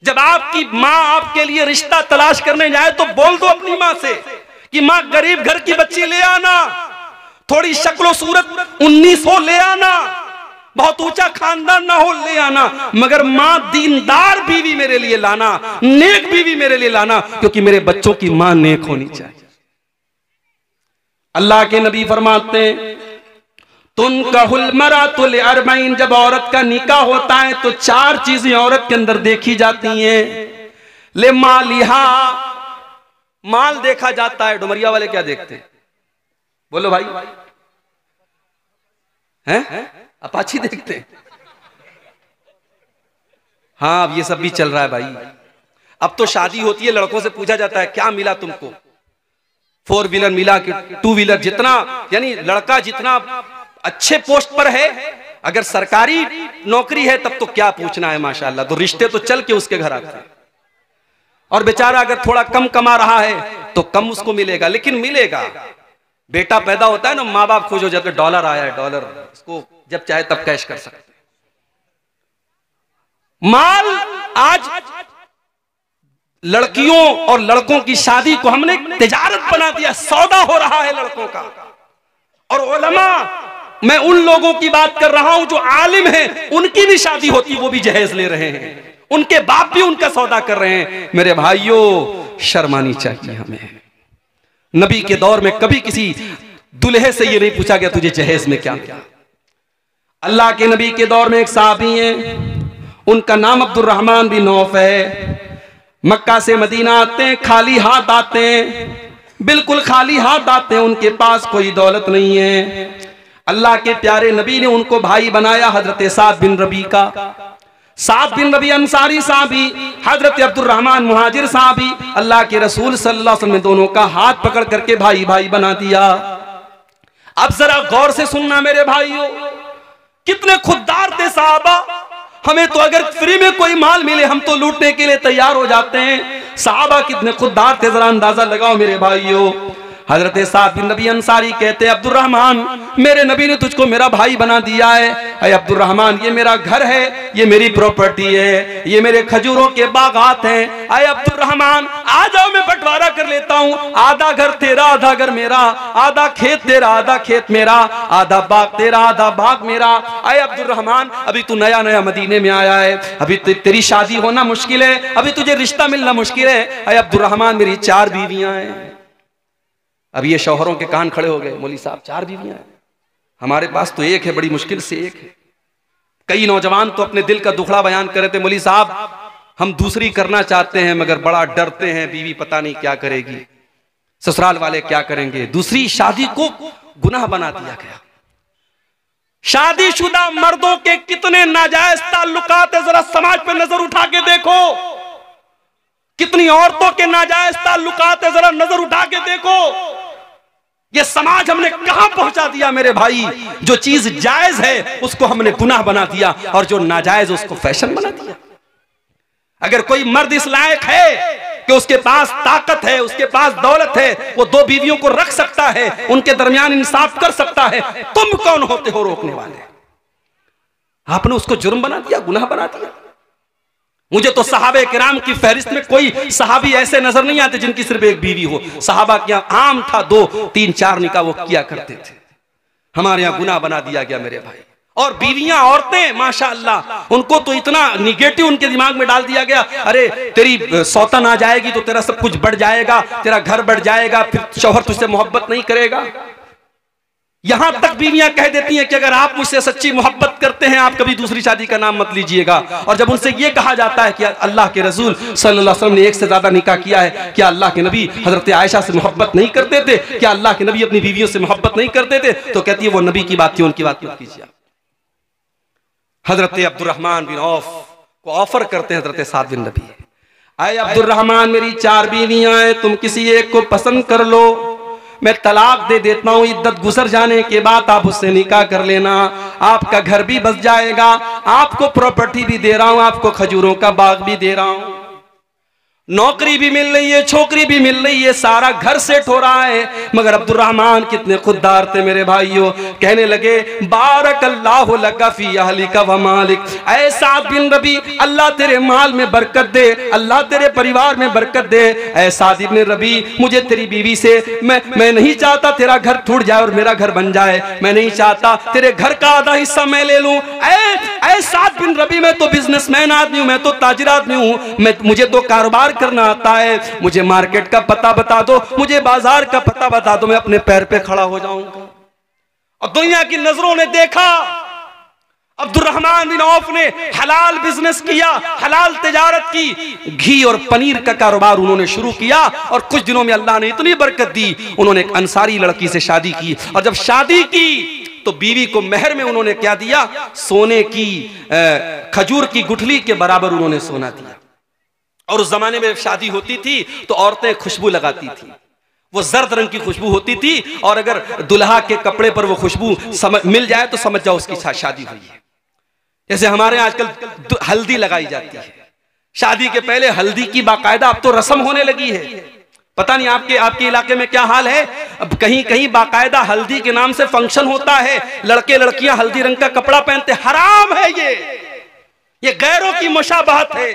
जब आपकी माँ आपके लिए रिश्ता तलाश करने जाए तो बोल दो अपनी माँ से कि माँ गरीब घर की बच्ची ले आना, थोड़ी शक्लो सूरत 19 हो ले आना, बहुत ऊंचा खानदान ना हो ले आना, मगर माँ दीनदार बीवी मेरे लिए लाना, नेक बीवी मेरे लिए लाना, क्योंकि मेरे बच्चों की माँ नेक होनी चाहिए। अल्लाह के नबी फरमाते हैं तुनकाहुल मरातु लिअरबईन, जब औरत का निकाह होता है तो 4 चीजें औरत के अंदर देखी जाती हैं। ले मालिहा, माल देखा जाता है, डुमरिया वाले क्या देखते हैं? बोलो भाई, हैं? अपाची देखते हैं? हाँ, अब ये सब भी चल रहा है भाई। अब तो शादी होती है, लड़कों से पूछा जाता है क्या मिला तुमको, 4 व्हीलर मिला कि 2 व्हीलर, जितना यानी लड़का जितना अच्छे पोस्ट पर है, अगर सरकारी नौकरी है तब तो क्या पूछना है माशाल्लाह, तो रिश्ते तो चल के उसके घर आते हैं। और बेचारा अगर थोड़ा कम कमा रहा है तो कम उसको मिलेगा, लेकिन मिलेगा। बेटा पैदा होता है ना, माँ बाप खुश हो जाते, डॉलर आया है, डॉलर, इसको जब चाहे तब कैश कर सकते। माल आज लड़कियों और लड़कों की शादी को हमने तिजारत बना दिया, सौदा हो रहा है लड़कों का। और उलमा, मैं उन लोगों की बात कर रहा हूं जो आलिम हैं, उनकी भी शादी होती, वो भी जहेज ले रहे हैं, उनके बाप भी उनका सौदा कर रहे हैं। मेरे भाइयों, शर्मानी चाहिए हमें। नबी के दौर में कभी किसी दुल्हे से ये नहीं पूछा गया तुझे जहेज में क्या क्या। अल्लाह के नबी के दौर में एक साहबी हैं, उनका नाम अब्दुर्रहमान बिन औफ है। मक्का से मदीना आते हैं, खाली हाथ आते हैं, बिल्कुल खाली हाथ आते हैं, उनके पास कोई दौलत नहीं है। अल्लाह के प्यारे नबी ने उनको भाई बनाया, हजरत साद बिन रबी का। साद बिन रबी अंसारी साहबी, हजरत अब्दुर्रहमान मुहाजिर साहबी, अल्लाह के रसूल सल्लल्लाहु अलैहि वसल्लम ने दोनों का हाथ पकड़ करके भाई भाई बना दिया। अब जरा गौर से सुनना मेरे भाइयों, कितने खुददार थे साहबा। हमें तो अगर फ्री में कोई माल मिले हम तो लूटने के लिए तैयार हो जाते हैं। साहबा कितने खुददार थे, जरा अंदाजा लगाओ मेरे भाइयों। हजरत साद बिन रबी अंसारी कहते हैं, अब्दुर्रहमान, मेरे नबी ने तुझको मेरा भाई बना दिया है। अरे अब्दुर्रहमान, ये मेरा घर है, ये मेरी प्रॉपर्टी है, ये मेरे खजूरों के बागात हैं। अरे अब्दुर्रहमान, आ जाओ, मैं बंटवारा कर लेता हूँ, आधा घर तेरा, आधा घर मेरा, आधा खेत तेरा, आधा खेत मेरा, आधा बाग तेरा, आधा बाग मेरा। अरे अब्दुर्रहमान, अभी तू नया नया मदीने में आया है, अभी तेरी शादी होना मुश्किल है, अभी तुझे रिश्ता मिलना मुश्किल है। अरे अब्दुर्रहमान, मेरी 4 बीवियां हैं। अब ये शौहरों के कान खड़े हो गए, मौली साहब 4 बीवियां हैं, हमारे पास तो एक है, बड़ी मुश्किल से एक है। कई नौजवान तो अपने दिल का दुखड़ा बयान कर रहे थे, मौली साहब हम दूसरी करना चाहते हैं मगर बड़ा डरते हैं, बीवी पता नहीं क्या करेगी, ससुराल वाले क्या करेंगे। दूसरी शादी को गुनाह बना दिया गया। शादीशुदा मर्दों के कितने नाजायज ताल्लुकात है, जरा समाज पे नजर उठा के देखो। कितनी औरतों के नाजायज ताल्लुकात है, जरा नजर उठा के देखो। ये समाज हमने कहां पहुंचा दिया मेरे भाई। जो चीज जायज है उसको हमने गुनाह बना दिया और जो नाजायज उसको फैशन बना दिया। अगर कोई मर्द इस लायक है कि उसके पास ताकत है, उसके पास दौलत है, वो 2 बीवियों को रख सकता है, उनके दरमियान इंसाफ कर सकता है, तुम कौन होते हो रोकने वाले? आपने उसको जुर्म बना दिया, गुनाह बना दिया। मुझे तो सहाबे किराम की फहरिस्त में कोई सहाबी ऐसे नजर नहीं आते जिनकी सिर्फ एक बीवी हो। सहाबा के यहाँ आम था 2, 3, 4 निकाह वो किया करते थे। हमारे यहाँ गुनाह बना दिया गया मेरे भाई। और बीवियां, औरतें माशाअल्लाह, उनको तो इतना निगेटिव उनके दिमाग में डाल दिया गया, अरे तेरी सौतन आ जाएगी तो तेरा सब कुछ बढ़ जाएगा, तेरा घर बढ़ जाएगा, फिर शौहर तुझसे मोहब्बत नहीं करेगा। यहां तक बीवियां कह देती हैं कि अगर आप मुझसे सच्ची मोहब्बत करते हैं आप कभी दूसरी शादी का नाम मत लीजिएगा। और जब उनसे यह कहा जाता है कि अल्लाह के रसूल सल्लल्लाहु अलैहि वसल्लम ने 1 से ज्यादा निकाह किया है, क्या अल्लाह के नबी हजरत आयशा से मोहब्बत नहीं करते थे? क्या अल्लाह के नबी अपनी बीवियों से मोहब्बत नहीं करते थे? तो कहती है वो नबी की बात थी, उनकी बात मत कीजिए। हजरत अब्दुर्रहमान बिन औफ को ऑफर करते हैं हजरत साद बिन रबी, आए अब्दुर्रहमान, मेरी 4 बीवियां हैं, तुम किसी एक को पसंद कर लो, मैं तलाक दे देता हूं, इद्दत गुजर जाने के बाद आप उससे निकाह कर लेना, आपका घर भी बस जाएगा, आपको प्रॉपर्टी भी दे रहा हूं, आपको खजूरों का बाग भी दे रहा हूं, नौकरी भी मिल रही है, छोकरी भी मिल रही है, सारा घर सेट हो रहा है। मगर अब्दुर्रहमान कितने खुददार थे मेरे भाइयों, कहने लगे बारकल्लाहु लका फी अहलिका व मालिक, ऐ साद बिन रबी, अल्लाह तेरे माल में बरकत दे, अल्लाह तेरे परिवार में बरकत दे। ऐ साद बिन रबी, मुझे तेरी बीवी से मैं नहीं चाहता तेरा घर टूट जाए और मेरा घर बन जाए, मैं नहीं चाहता तेरे घर का आधा हिस्सा मैं ले लूं। ऐ साद बिन रबी, मैं तो बिजनेसमैन आदमी हूं, मैं तो ताजिर आदमी हूं, मुझे तो कारोबार करना आता है, मुझे मार्केट का पता बता दो, मुझे बाजार का पता बता दो, मैं अपने पैर पे खड़ा हो जाऊंगा। और दुनिया की नजरों ने देखा अब्दुर्रहमान बिन औफ ने हलाल बिजनेस किया, हलाल तिजारत की, घी और पनीर का कारोबार उन्होंने शुरू किया और कुछ दिनों में अल्लाह ने इतनी बरकत दी, उन्होंने एक अंसारी लड़की से शादी की। और जब शादी की तो बीवी को मेहर में उन्होंने क्या दिया? सोने की खजूर की गुठली के बराबर उन्होंने सोना दिया। और उस जमाने में शादी होती थी तो औरतें खुशबू लगाती थी, वो जर्द रंग की खुशबू होती थी, और अगर दुल्हा के कपड़े पर वो खुशबू मिल जाए तो समझ जाओ उसकी शादी हुई है। जैसे हमारे आजकल हल्दी लगाई जाती है, शादी के पहले हल्दी की बाकायदा अब तो रस्म होने लगी है। पता नहीं आपके इलाके में क्या हाल है, अब कहीं कहीं बाकायदा हल्दी के नाम से फंक्शन होता है, लड़के लड़कियां हल्दी रंग का कपड़ा पहनते। हराम है ये गैरों की मुशाबहत है।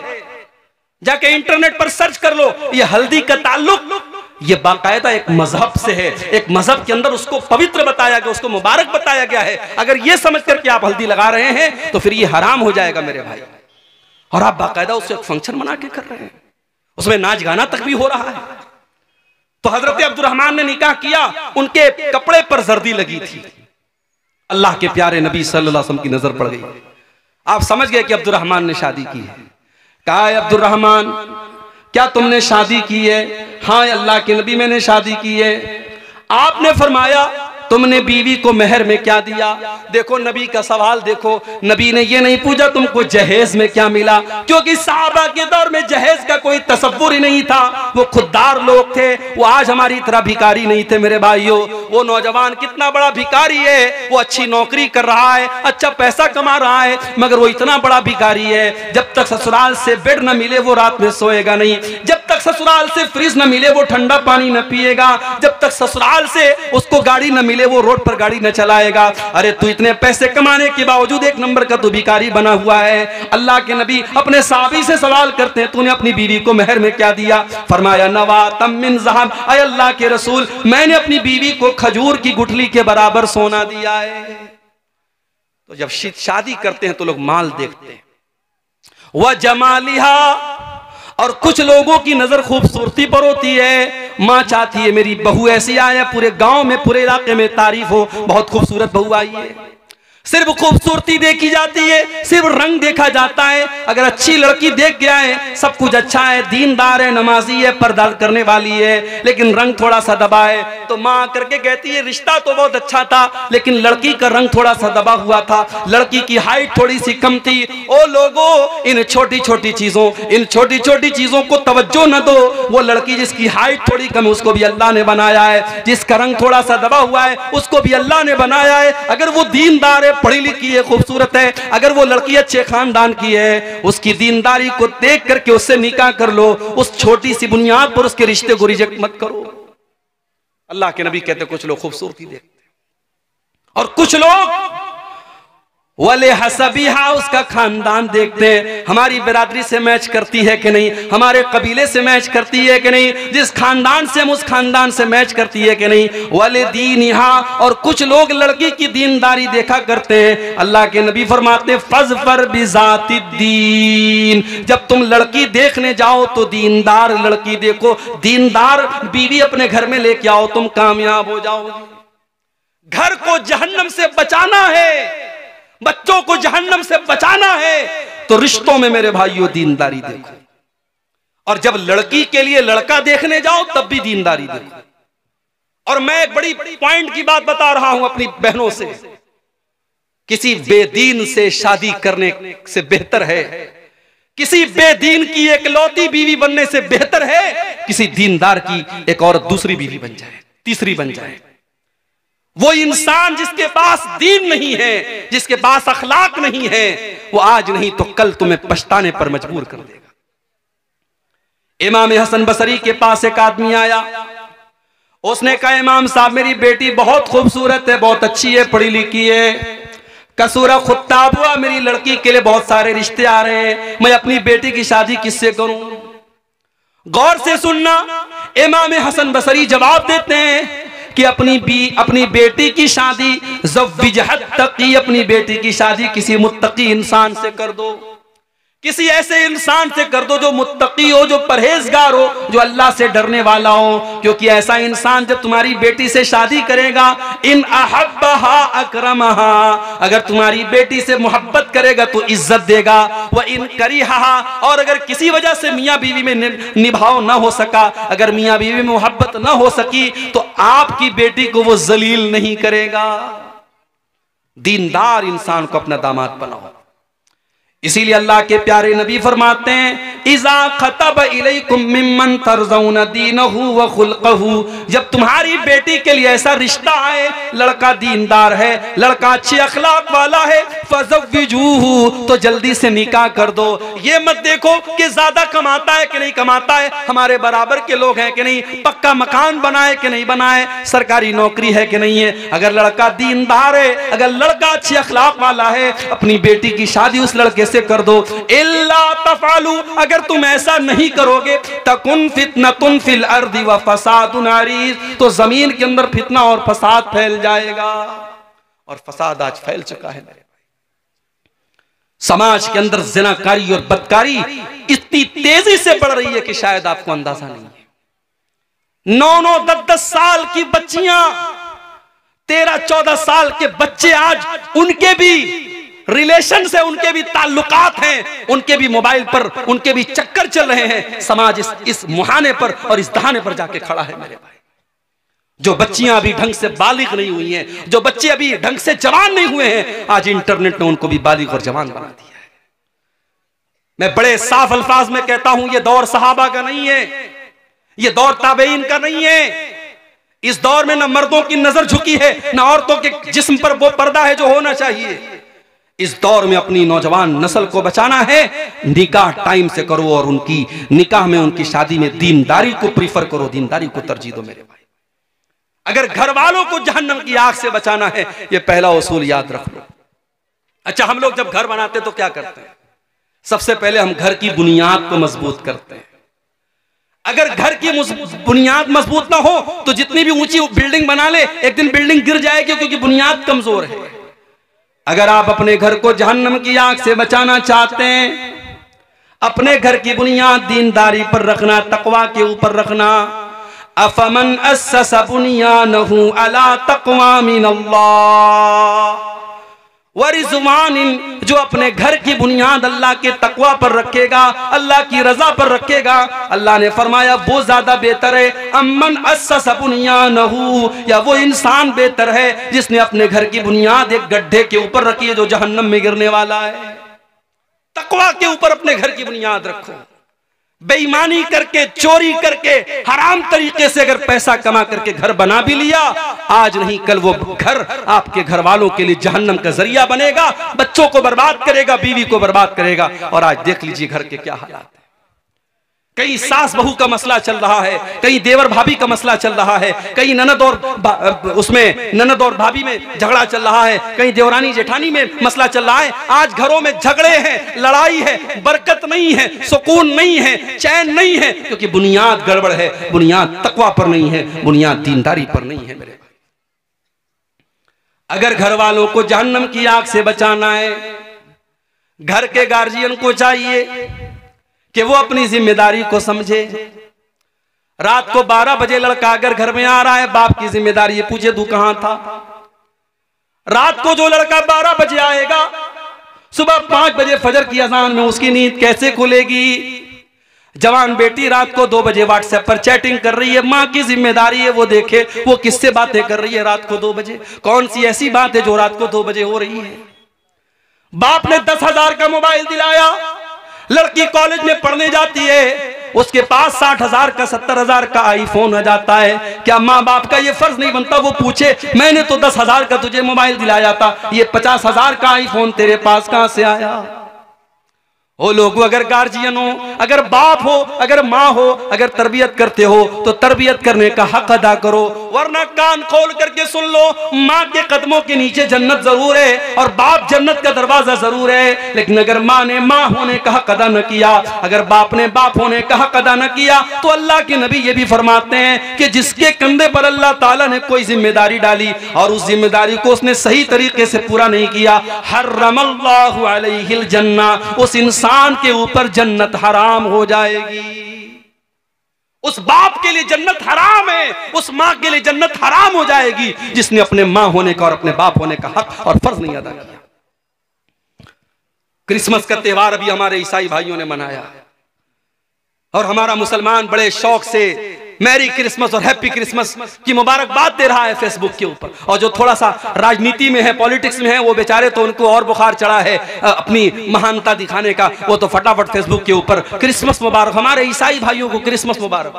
जाके इंटरनेट पर सर्च कर लो, ये हल्दी का ताल्लुक ये बाकायदा एक मजहब से है, एक मजहब के अंदर उसको पवित्र बताया गया, उसको मुबारक बताया गया है। अगर ये समझ करके आप हल्दी लगा रहे हैं तो फिर ये हराम हो जाएगा मेरे भाई। और आप बाकायदा उससे एक फंक्शन बना के कर रहे हैं, उसमें नाच गाना तक भी हो रहा है। तो हजरत अब्दुर्रहमान ने निकाह किया, उनके कपड़े पर जर्दी लगी थी। अल्लाह के प्यारे नबी सल्लल्लाहु अलैहि वसल्लम की नजर पड़ गई। आप समझ गए कि अब्दुर्रहमान ने शादी की है। कहा, अब्दुर्रहमान क्या तुमने शादी की है? हाँ अल्लाह के नबी मैंने शादी की है। आपने फरमाया तुमने बीवी को मेहर में क्या दिया? देखो नबी का सवाल देखो, नबी ने ये नहीं पूछा तुमको जहेज में क्या मिला, क्योंकि साहबा के दौर में जहेज का कोई तसव्वुर ही नहीं था। वो खुददार लोग थे, वो आज हमारी तरह भिखारी नहीं थे मेरे भाइयों। वो नौजवान कितना बड़ा भिखारी है, वो अच्छी नौकरी कर रहा है, अच्छा पैसा कमा रहा है, मगर वो इतना बड़ा भिखारी है, जब तक ससुराल से बेड न मिले वो रात में सोएगा नहीं, जब तक ससुराल से फ्रिज न मिले वो ठंडा पानी न पिएगा, जब तक ससुराल से उसको गाड़ी न मिले वो रोड पर गाड़ी न चलाएगा। अरे तू इतने पैसे कमाने के बावजूद एक नंबर का तू भिखारी बना हुआ है। अल्लाह के नबी अपने साहबी से सवाल करते हैं, तूने अपनी बीवी को मेहर में क्या दिया? फरमाया नवातम मिन ज़हब, ऐ अल्लाह के रसूल मैंने अपनी बीवी को खजूर की गुठली के बराबर सोना दिया है। तो जब शादी करते हैं तो लोग माल देखते हैं, वह जमालिहा, और कुछ लोगों की नजर खूबसूरती पर होती है। माँ चाहती है मेरी बहू ऐसी आए, पूरे गांव में पूरे इलाके में तारीफ हो, बहुत खूबसूरत बहू आई है। सिर्फ खूबसूरती देखी जाती है, सिर्फ रंग देखा जाता है। अगर अच्छी लड़की देख के आए, सब कुछ अच्छा है, दीनदार है, नमाजी है, पर्दा करने वाली है, लेकिन रंग थोड़ा सा दबा है, तो माँ करके कहती है रिश्ता तो बहुत अच्छा था, लेकिन लड़की का रंग थोड़ा सा दबा हुआ था, लड़की की हाइट थोड़ी सी कम थी। ओ लोगों, इन छोटी छोटी चीजों को तवज्जो न दो। वो लड़की जिसकी हाइट थोड़ी कम है उसको भी अल्लाह ने बनाया है, जिसका रंग थोड़ा सा दबा हुआ है उसको भी अल्लाह ने बनाया है। अगर वो दीनदार है, पढ़ी लिखी है, खूबसूरत है, अगर वो लड़की अच्छे खानदान की है, उसकी दीनदारी को देख करके उससे निकाह कर लो। उस छोटी सी बुनियाद पर उसके रिश्ते को रिजेक्ट मत करो। अल्लाह के नबी कहते कुछ लोग खूबसूरती देखते और कुछ लोग वले हसबिहा, उसका खानदान देखते हैं, हमारी बिरादरी से मैच करती है कि नहीं, हमारे कबीले से मैच करती है कि नहीं, जिस खानदान से हम उस खानदान से मैच करती है कि नहीं। वले दीनिहा, और कुछ लोग लड़की की दीनदारी देखा करते हैं। अल्लाह के नबी फरमाते फज़फर बिज़ातिद्दीन, जब तुम लड़की देखने जाओ तो दीनदार लड़की देखो, दीनदार बीवी अपने घर में लेके आओ, तुम कामयाब हो जाओगे। घर को जहन्नम से बचाना है, बच्चों को जहन्नम से बचाना है, तो रिश्तों में मेरे भाइयों दीनदारी देखो। और जब लड़की के लिए लड़का देखने जाओ तब भी दीनदारी देखो। और मैं एक बड़ी पॉइंट की बात बता रहा हूं अपनी बहनों से, किसी बेदीन से शादी करने से बेहतर है, किसी बेदीन की एकलौती बीवी बनने से बेहतर है किसी दीनदार की एक और दूसरी बीवी बन जाए, तीसरी बन जाए। वो इंसान जिसके पास दीन नहीं है, जिसके पास अखलाक नहीं है, वो आज नहीं तो कल तुम्हें पछताने पर मजबूर कर देगा। इमाम हसन बसरी के पास एक आदमी आया, उसने कहा इमाम साहब मेरी बेटी बहुत खूबसूरत है, बहुत अच्छी है, पढ़ी लिखी है, कसूरा खुत्ताब हुआ, मेरी लड़की के लिए बहुत सारे रिश्ते आ रहे हैं, मैं अपनी बेटी की शादी किससे करूं? गौर से सुनना, इमाम हसन बसरी जवाब देते हैं कि अपनी बेटी की शादी ज़व्विजहा तक़ी, अपनी बेटी की शादी किसी मुत्तकी इंसान से कर दो। किसी ऐसे इंसान से कर दो जो मुत्तकी हो, जो परहेजगार हो, जो अल्लाह से डरने वाला हो, क्योंकि ऐसा इंसान जब तुम्हारी बेटी से शादी करेगा, इन अहब्बहा अकरमहा, अगर तुम्हारी बेटी से मोहब्बत करेगा तो इज्जत देगा, व इन करिहा, और अगर किसी वजह से मियाँ बीवी में निभाव ना हो सका, अगर मियाँ बीवी में मोहब्बत ना हो सकी, तो आपकी बेटी को वो जलील नहीं करेगा। दीनदार इंसान को अपना दामाद बनाओ। इसीलिए अल्लाह के प्यारे नबी फरमाते हैं, इज़ा खतब इलैकुम मिम्मन तर्ज़ौना दीनहु व खुल्क़हु, जब तुम्हारी बेटी के लिए ऐसा रिश्ता आए, लड़का दीनदार है, लड़का अच्छे अखलाक वाला है, फज़व्विजूहु, तो जल्दी से निकाह कर दो। ये मत देखो कि ज्यादा कमाता है कि नहीं कमाता है, हमारे बराबर के लोग हैं कि नहीं, पक्का मकान बनाए कि नहीं बनाए, सरकारी नौकरी है कि नहीं है। अगर लड़का दीनदार है, अगर लड़का अच्छे अखलाक वाला है, अपनी बेटी की शादी उस लड़के से कर दो। इल्ला तफालू, अगर तुम ऐसा नहीं करोगे, तकुन फितनतुन फिल अर्दी व फसादुन अरीज, तो जमीन के अंदर फितना और फसाद फैल जाएगा। और फसाद आज फैल चुका है मेरे भाई। समाज के अंदर जिनाकारी और बदकारी इतनी तेजी से बढ़ रही है कि शायद आपको अंदाजा नहीं है। 9-9, 10-10 साल की बच्चियां, 13-14 साल के बच्चे, आज उनके भी रिलेशन से, उनके भी ताल्लुकात हैं, उनके भी मोबाइल पर उनके भी चक्कर चल रहे हैं। समाज इस मुहाने पर और इस दहाने पर जाके खड़ा है मेरे भाई। जो बच्चियां अभी ढंग से बालिग नहीं हुई हैं, जो बच्चे अभी ढंग से जवान नहीं हुए हैं, आज इंटरनेट ने उनको भी बालिग और जवान बना दिया है। मैं बड़े साफ अल्फाज में कहता हूं, यह दौर सहाबा का नहीं है, यह दौर ताबेईन का नहीं है। इस दौर में न मर्दों की नजर झुकी है, न औरतों के जिस्म पर वो पर्दा है जो होना चाहिए। इस दौर में अपनी नौजवान नस्ल को बचाना है, निकाह टाइम से करो और उनकी निकाह में, उनकी शादी में दीनदारी को प्रीफर करो, दीनदारी को तरजीह दो मेरे भाई। अगर घर वालों को जहन्नम की आग से बचाना है, यह पहला उसूल याद रख लो। अच्छा, हम लोग जब घर बनाते तो क्या करते हैं? सबसे पहले हम घर की बुनियाद को मजबूत करते हैं। अगर घर की बुनियाद मजबूत ना हो तो जितनी भी ऊंची बिल्डिंग बना ले, एक दिन बिल्डिंग गिर जाएगी, क्योंकि बुनियाद कमजोर है। अगर आप अपने घर को जहन्नम की आग से बचाना चाहते हैं, अपने घर की बुनियाद दीनदारी पर रखना, तकवा के ऊपर रखना। अफमन अस्सस बुनियानहु अला तक़वा मिनल्लाह व रिज़वानिन, जो अपने घर की बुनियाद अल्लाह के तकवा पर रखेगा, अल्लाह की रजा पर रखेगा, अल्लाह ने फरमाया वो ज्यादा बेहतर है। अम्मन अस्सस बुनियानहु, या वो इंसान बेहतर है जिसने अपने घर की बुनियाद एक गड्ढे के ऊपर रखी है जो जहन्नम में गिरने वाला है। तकवा के ऊपर अपने घर की बुनियाद रखो। बेईमानी करके, चोरी करके, हराम तरीके से अगर पैसा कमा करके घर बना भी लिया, आज नहीं कल वो घर आपके घर वालों के लिए जहन्नम का जरिया बनेगा, बच्चों को बर्बाद करेगा, बीवी को बर्बाद करेगा। और आज देख लीजिए घर के क्या हालात है। कहीं सास बहू का मसला चल रहा है, कहीं देवर भाभी का मसला चल रहा है, कहीं ननद और भाभी में झगड़ा चल रहा है, कहीं देवरानी जेठानी में मसला चल रहा है। आज घरों में झगड़े हैं, लड़ाई है, बरकत नहीं है, सुकून नहीं है, चैन नहीं है, क्योंकि बुनियाद गड़बड़ है, बुनियाद तकवा पर नहीं है, बुनियाद दीनदारी पर नहीं है मेरे भाई। अगर घर वालों को जहन्नम की आग से बचाना है, घर के गार्जियन को चाहिए कि वो अपनी जिम्मेदारी को समझे। रात को 12 बजे लड़का अगर घर में आ रहा है, बाप की जिम्मेदारी है पूछे तू कहां था। रात को जो लड़का 12 बजे आएगा, सुबह 5 बजे फजर की अजान में उसकी नींद कैसे खुलेगी। जवान बेटी रात को 2 बजे व्हाट्सएप पर चैटिंग कर रही है, माँ की जिम्मेदारी है वो देखे वो किससे बातें कर रही है रात को 2 बजे, कौन सी ऐसी बात है जो रात को 2 बजे हो रही है। बाप ने 10,000 का मोबाइल दिलाया, लड़की कॉलेज में पढ़ने जाती है, उसके पास 60,000 का 70,000 का आईफोन हो जाता है। क्या माँ बाप का ये फर्ज नहीं बनता वो पूछे मैंने तो 10,000 का तुझे मोबाइल दिलाया था, ये 50,000 का आईफोन तेरे पास कहां से आया। ओ लोगो, अगर गार्जियन हो, अगर बाप हो, अगर माँ हो, अगर तरबियत करते हो तो तरबियत करने का हक अदा करो, वरना कान खोल करके सुन लो, माँ के कदमों के नीचे जन्नत जरूर है और बाप जन्नत का दरवाजा जरूर है। लेकिन अगर माँ ने माँ होने का हक अदा न किया, अगर बाप ने बाप होने का हक अदा न किया, तो अल्लाह के नबी ये भी फरमाते हैं कि जिसके कंधे पर अल्लाह ताला ने कोई जिम्मेदारी डाली और उस जिम्मेदारी को उसने सही तरीके से पूरा नहीं किया, हर्रमल्लाहु अलैहिल जन्ना, उस इंसान के ऊपर जन्नत हराम हो जाएगी। उस बाप के लिए जन्नत हराम है, उस मां के लिए जन्नत हराम हो जाएगी जिसने अपने मां होने का और अपने बाप होने का हक और फर्ज नहीं अदा किया। क्रिसमस का त्योहार अभी हमारे ईसाई भाइयों ने मनाया और हमारा मुसलमान बड़े शौक से मैरी क्रिसमस और हैप्पी क्रिसमस की मुबारकबाद दे रहा है फेसबुक के ऊपर। और जो थोड़ा सा राजनीति में है, पॉलिटिक्स में है, वो बेचारे तो उनको और बुखार चढ़ा है अपनी महानता दिखाने का, वो तो फटाफट फेसबुक के ऊपर क्रिसमस मुबारक। हमारे ईसाई भाइयों को क्रिसमस मुबारक।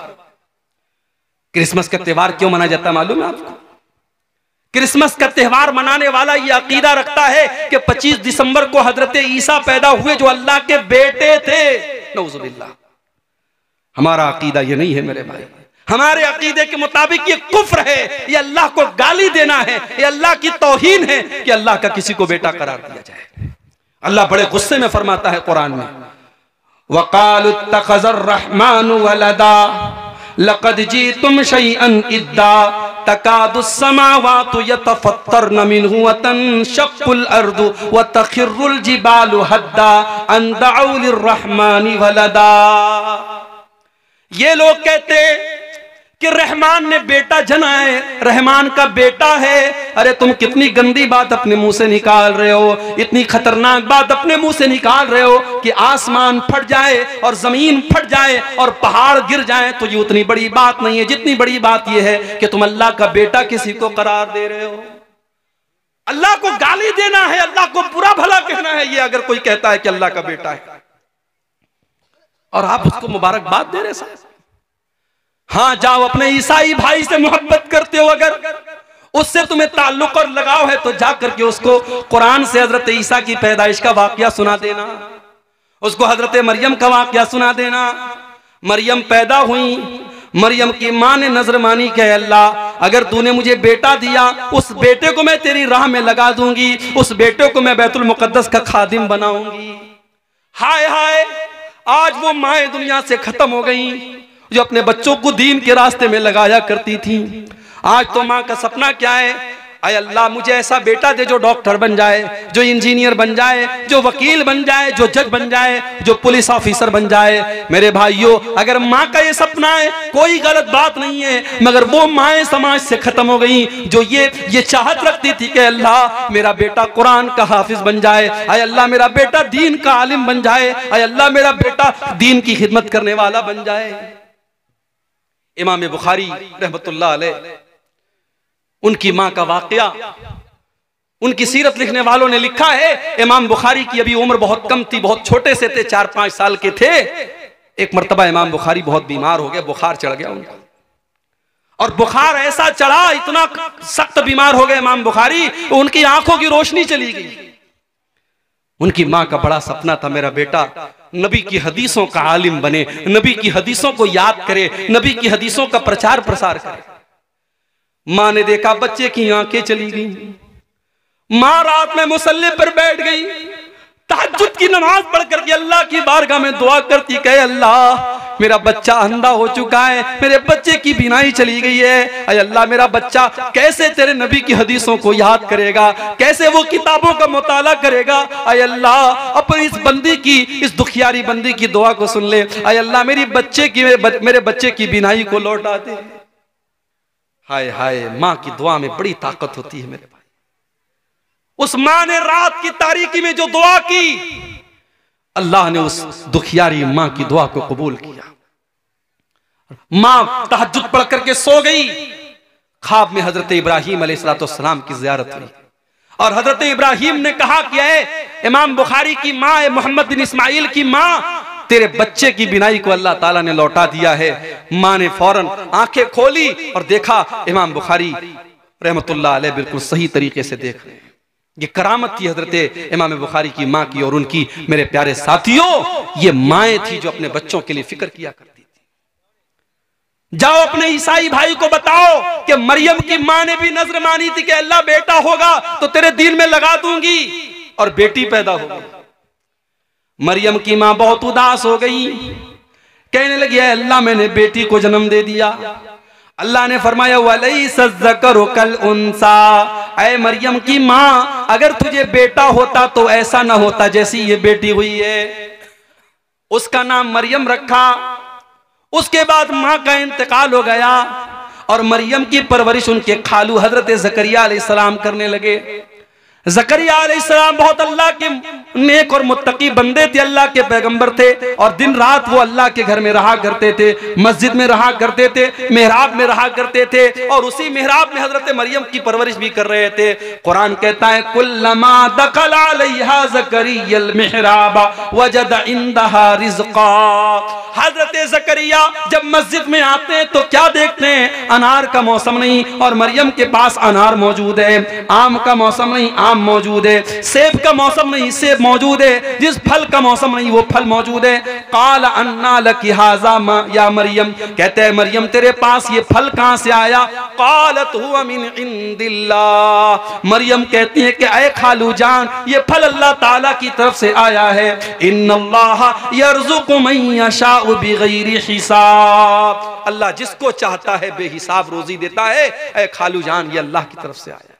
क्रिसमस का त्योहार क्यों मनाया जाता है मालूम है आपको? क्रिसमस का त्योहार मनाने वाला ये अकीदा रखता है कि 25 दिसंबर को हजरत ईसा पैदा हुए जो अल्लाह के बेटे थे। नऊजुबिल्लाह। हमारा अकीदा ये नहीं है मेरे भाई। हमारे अकीदे के मुताबिक ये कुफ्र है, ये अल्लाह को गाली देना है, ये अल्लाह की तौहीन है कि अल्लाह का किसी को बेटा करार दिया जाए। अल्लाह बड़े गुस्से में फरमाता है कुरान में, वक़ालु इत्तख़ज़र रहमानु वलदा लक़द जीतुम शैअन इद्दा तकादुस समावातु यतफ़त्तरन मिन्हु व तनशक़्क़ुल अर्दु व तख़िर्रुल जिबालु हद्दा अन दअउ लिर्रहमानि वलदा। ये लोग कहते कि रहमान ने बेटा जना है, रहमान का बेटा है। अरे तुम कितनी गंदी बात अपने मुंह से निकाल रहे हो, इतनी खतरनाक बात अपने मुंह से निकाल रहे हो कि आसमान फट जाए और जमीन फट जाए और पहाड़ गिर जाए तो ये उतनी बड़ी बात नहीं है जितनी बड़ी बात ये है कि तुम अल्लाह का बेटा किसी को करार दे रहे हो। अल्लाह को गाली देना है, अल्लाह को बुरा भला कहना है, ये अगर कोई कहता है कि अल्लाह का बेटा है और आप उसको मुबारकबाद दे रहे साहब। हाँ, जाओ अपने ईसाई भाई से मोहब्बत करते हो, अगर उससे तुम्हें ताल्लुक और लगाव है तो जा करके उसको कुरान से हजरत ईसा की पैदाइश का वाकया सुना देना, उसको हजरत मरियम का वाकया सुना देना। मरियम पैदा हुई, मरियम की मां ने नजर मानी कि अल्लाह अगर तूने मुझे बेटा दिया, उस बेटे को मैं तेरी राह में लगा दूंगी, उस बेटे को मैं बैतुल मुकद्दस का खादिम बनाऊंगी। हाय हाय, आज वो माएं दुनिया से खत्म हो गई जो अपने बच्चों को दीन के रास्ते में लगाया करती थी। आज तो माँ का सपना क्या है, अय अल्लाह मुझे ऐसा बेटा दे जो डॉक्टर बन जाए, जो इंजीनियर बन जाए, जो वकील बन जाए, जो जज बन जाए, जो पुलिस ऑफिसर बन जाए। मेरे भाइयों, अगर माँ का ये सपना है कोई गलत बात नहीं है, मगर वो माएँ समाज से खत्म हो गई जो ये चाहत रखती थी कि अल्लाह मेरा बेटा कुरान का हाफिज बन जाए, अय अल्लाह मेरा बेटा दीन का आलिम बन जाए, अय अल्लाह मेरा बेटा दीन की खिदमत करने वाला बन जाए। इमाम बुखारी रहमतुल्लाह अलैह, उनकी मां का वाकया, उनकी सीरत लिखने वालों ने लिखा है। इमाम बुखारी की अभी उम्र बहुत कम थी, बहुत छोटे से थे, 4-5 साल के थे। एक मर्तबा इमाम बुखारी बहुत बीमार हो गए, बुखार चढ़ गया उनको, और बुखार ऐसा चढ़ा, इतना सख्त बीमार हो गए इमाम बुखारी, उनकी आंखों की रोशनी चली गई। उनकी मां का बड़ा सपना था मेरा बेटा नबी की हदीसों का आलिम बने, नबी की हदीसों को याद करे, नबी की हदीसों का प्रचार प्रसार करे। मां ने देखा बच्चे की आंखें चली गई। मां रात में मुसल्ले पर बैठ गई, तहज्जुद की नमाज पढ़ करके अल्लाह की बारगाह में दुआ करती, कहे अल्लाह मेरा बच्चा अंधा हो चुका है, मेरे बच्चे की बीनाई चली गई है, अय अल्लाह मेरा बच्चा कैसे तेरे नबी की हदीसों को याद करेगा, कैसे वो किताबों का मुताला करेगा। अय अल्लाह अपनी इस बंदी की, इस दुखियारी बंदी की दुआ को सुन ले, अय अल्लाह मेरे बच्चे की बीनाई को लौटा दे। हाय हाय, माँ की दुआ में बड़ी ताकत होती है मेरे भाई। उस माँ ने रात की तारीकी में जो दुआ की, अल्लाह ने उस दुखियारी माँ की दुआ को कबूल किया। माँ तहज्जुद पढ़ करके सो गई, ख्वाब में हजरत इब्राहीम अलैहिस्सलाम की ज़ियारत हुई और हजरत इब्राहीम ने कहा कि है इमाम बुखारी की माँ, मोहम्मद बिन इस्माइल की माँ, तेरे बच्चे की बिनाई को अल्लाह ताला ने लौटा दिया है। माँ ने फौरन आंखें खोली और देखा इमाम बुखारी रहमतुल्लाह अलैह बिल्कुल सही तरीके से देख रहे हैं। ये करामत थी हजरत इमाम बुखारी की माँ की और उनकी। मेरे प्यारे साथियों, ये माएँ थी जो अपने बच्चों के लिए फिक्र किया करती थी। जाओ अपने ईसाई भाई को बताओ कि मरियम की माँ ने भी नजर मानी थी कि अल्लाह बेटा होगा तो तेरे दीन में लगा दूंगी, और बेटी पैदा हो गई। मरियम की माँ बहुत उदास हो गई, कहने लगी अल्लाह मैंने बेटी को जन्म दे दिया। अल्लाह ने फरमाया वलैसा ज़करु कल उन्सा, ऐ मरियम की माँ अगर तुझे बेटा होता तो ऐसा ना होता जैसी ये बेटी हुई है। उसका नाम मरियम रखा। उसके बाद माँ का इंतकाल हो गया और मरियम की परवरिश उनके खालू हजरत ज़करिया अलैहिस्सलाम करने लगे। ज़करिया अलैहिस्सलाम बहुत अल्लाह के नेक और मुत्तकी बंदे थे, अल्लाह के पैगंबर थे और दिन रात वो अल्लाह के घर में रहा करते थे, मस्जिद में रहा करते थे, मेहराब में रहा करते थे और उसी मेहराब में हजरत मरियम की परवरिश भी कर रहे थे। कुरान कहता है कुल्लमा दखल अलैहा ज़करियल मिहराब वजद इंदहा रिज़्क़ा। हजरत ज़करिया जब मस्जिद में आते हैं तो क्या देखते हैं? अनार का मौसम नहीं और मरियम के पास अनार मौजूद है। आम का मौसम नहीं, आम मौजूद है। सेब का मौसम नहीं, सेब मौजूद है। जिस फल का मौसम नहीं वो फल मौजूद है। काल अन्ना लकी हाज़ा या मरियम, कहते हैं मरियम तेरे पास ये फल कहां से आया? कालत हुवा मिन इंदिल्लाह। मरियम कहती है कि ऐ खालू जान ये फल अल्लाह ताला की तरफ से आया है। इन्नल्लाह यर्ज़ुक़ु मन यशाउ बिगैरि हिसाब। अल्लाह जिसको चाहता है बेहिसाब रोजी देता है। ऐ खालू जान ये अल्लाह की तरफ से आया।